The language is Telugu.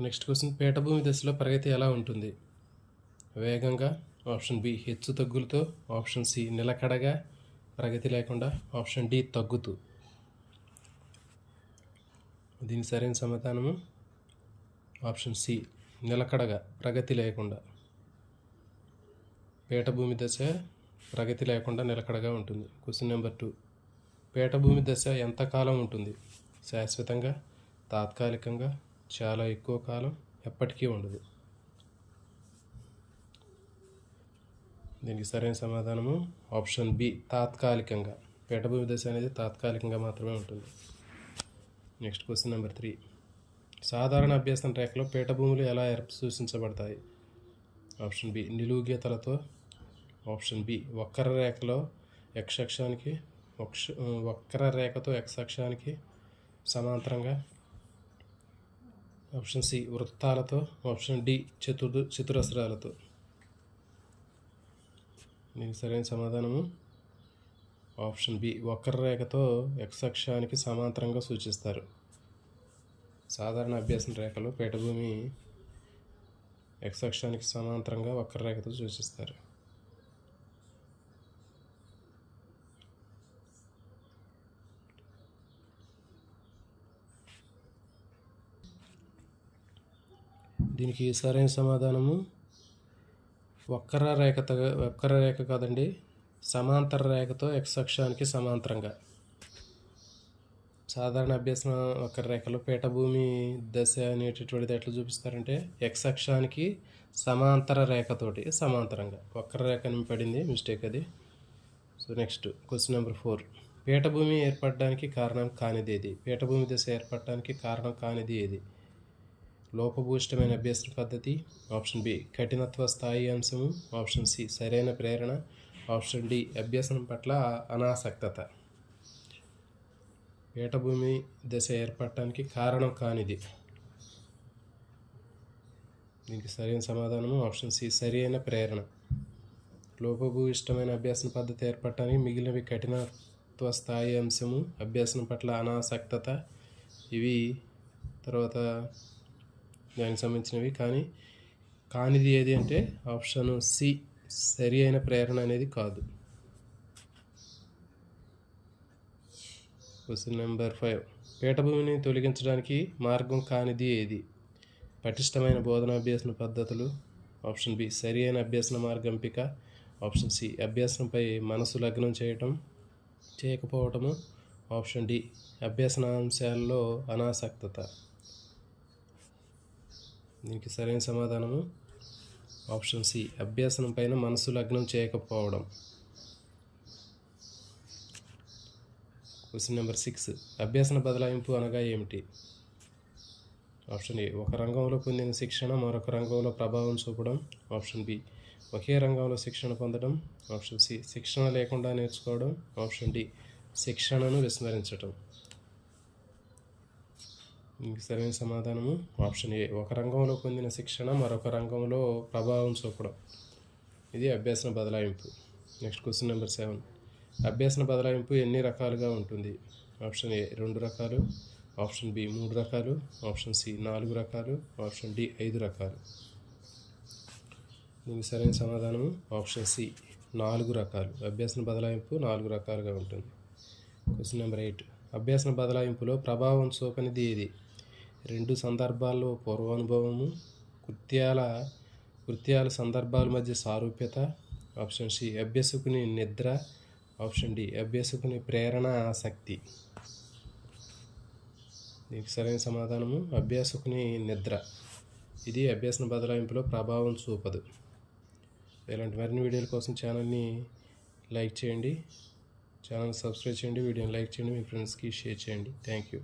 నెక్స్ట్ క్వశ్చన్, పీఠభూమి దశలో ప్రగతి ఎలా ఉంటుంది? వేగంగా, ఆప్షన్ బి హెచ్చు తగ్గులతో, ఆప్షన్ సి నిలకడగా ప్రగతి లేకుండా, ఆప్షన్ డి తగ్గుతూ. దీనికి సరైన సమాధానము ఆప్షన్ సి నిలకడగా ప్రగతి లేకుండా. పీఠభూమి దశ ప్రగతి లేకుండా నిలకడగా ఉంటుంది. క్వశ్చన్ నెంబర్ 2, పీఠభూమి దశ ఎంతకాలం ఉంటుంది? శాశ్వతంగా, తాత్కాలికంగా, చాలా ఎక్కువ కాలం, ఎప్పటికీ ఉండదు. దీనికి సరైన సమాధానము ఆప్షన్ బి తాత్కాలికంగా. పీఠభూమి దశ అనేది తాత్కాలికంగా మాత్రమే ఉంటుంది. నెక్స్ట్ క్వశ్చన్ నెంబర్ 3, సాధారణ అభ్యాసం రేఖలో పీఠభూములు ఎలా సూచించబడతాయి? ఆప్షన్ బి నిలువు గీతలతో, ఆప్షన్ బి వక్రరేఖతో ఎక్స్ అక్షానికి సమాంతరంగా, ఆప్షన్ సి వృత్తాలతో, ఆప్షన్ డి చతురస్రాలతో. దీనికి సరైన సమాధానము ఆప్షన్ బి వక్రరేఖతో ఎక్స్ అక్షానికి సమాంతరంగా సూచిస్తారు. సాధారణ అభ్యాసం రేఖలో పీఠభూమి ఎక్స్ అక్షానికి సమాంతరంగా వక్రరేఖతో సూచిస్తారు. దీనికి సరైన సమాధానము వక్రరేఖ కాదండి, సమాంతర రేఖతో ఎక్స్ అక్షానికి సమాంతరంగా. సాధారణ అభ్యాసం వక్రరేఖలో పీఠభూమి దశ అనేటటువంటిది ఎట్లా చూపిస్తారంటే ఎక్స్ అక్షానికి సమాంతర రేఖతోటి సమాంతరంగా. వక్రరేఖ అని పడింది, మిస్టేక్ అది. సో నెక్స్ట్ క్వశ్చన్ నెంబర్ 4, పీఠభూమి ఏర్పడడానికి కారణం కానిది ఏది? పీఠభూమి దశ ఏర్పడడానికి కారణం కానిది ఏది? లోపభూయిష్టమైన అభ్యసన పద్ధతి, ఆప్షన్ బి కఠినత్వ స్థాయి అంశము, ఆప్షన్ సి సరైన ప్రేరణ, ఆప్షన్ డి అభ్యసనం పట్ల అనాసక్తత. పీఠభూమి దశ ఏర్పడటానికి కారణం కానిది. దీనికి సరైన సమాధానము ఆప్షన్ సి సరైన ప్రేరణ. లోపభూయిష్టమైన అభ్యసన పద్ధతి ఏర్పడటానికి మిగిలినవి కఠినత్వ స్థాయి అంశము, అభ్యసనం పట్ల అనాసక్తత. ఇవి తర్వాత దానికి సంబంధించినవి. కానీ కానిది ఏది అంటే ఆప్షన్ సి సరి అయిన ప్రేరణ అనేది కాదు. క్వశ్చన్ నెంబర్ 5, పీఠభూమిని తొలగించడానికి మార్గం కానిది ఏది? పటిష్టమైన బోధనాభ్యసన పద్ధతులు, ఆప్షన్ బి సరి అయిన అభ్యసన మార్గ ఎంపిక, ఆప్షన్ సి అభ్యసనంపై మనసు లగ్నం చేయకపోవటము, ఆప్షన్ డి అభ్యసనాంశాల్లో అనాసక్తత. దీనికి సరైన సమాధానము ఆప్షన్ సి అభ్యసనం పైన మనసు లగ్నం చేయకపోవడం. క్వశ్చన్ నెంబర్ 6, అభ్యసన బదలాయింపు అనగా ఏమిటి? ఆప్షన్ ఏ ఒక రంగంలో పొందిన శిక్షణ మరొక రంగంలో ప్రభావం చూపడం, ఆప్షన్ బి ఒకే రంగంలో శిక్షణ పొందడం, ఆప్షన్ సి శిక్షణ లేకుండా నేర్చుకోవడం, ఆప్షన్ డి శిక్షణను విస్మరించడం. దీనికి సరైన సమాధానము ఆప్షన్ ఏ ఒక రంగంలో పొందిన శిక్షణ మరొక రంగంలో ప్రభావం చూపడం. ఇది అభ్యసన బదలాయింపు. నెక్స్ట్ క్వశ్చన్ నెంబర్ 7, అభ్యసన బదలాయింపు ఎన్ని రకాలుగా ఉంటుంది? ఆప్షన్ ఏ 2 రకాలు, ఆప్షన్ బి 3 రకాలు, ఆప్షన్ సి 4 రకాలు, ఆప్షన్ డి 5 రకాలు. దీనికి సరైన సమాధానము ఆప్షన్ సి 4 రకాలు. అభ్యసన బదలాయింపు 4 రకాలుగా ఉంటుంది. క్వశ్చన్ నెంబర్ 8, అభ్యసన బదలాయింపులో ప్రభావం చూపనిది ఏది? 2 సందర్భాల్లో పూర్వానుభవము, కృత్యాల సందర్భాల మధ్య సారూప్యత, ఆప్షన్ సి అభ్యసకుని నిద్ర, ఆప్షన్ డి అభ్యసకుని ప్రేరణ ఆసక్తి. దీనికి సరైన సమాధానము అభ్యాసకుని నిద్ర. ఇది అభ్యసన బదలాయింపులో ప్రభావం చూపదు. ఇలాంటి మరిన్ని వీడియోల కోసం ఛానల్ని లైక్ చేయండి, ఛానల్ సబ్స్క్రైబ్ చేయండి, వీడియోని లైక్ చేయండి, మీ ఫ్రెండ్స్కి షేర్ చేయండి. Thank you.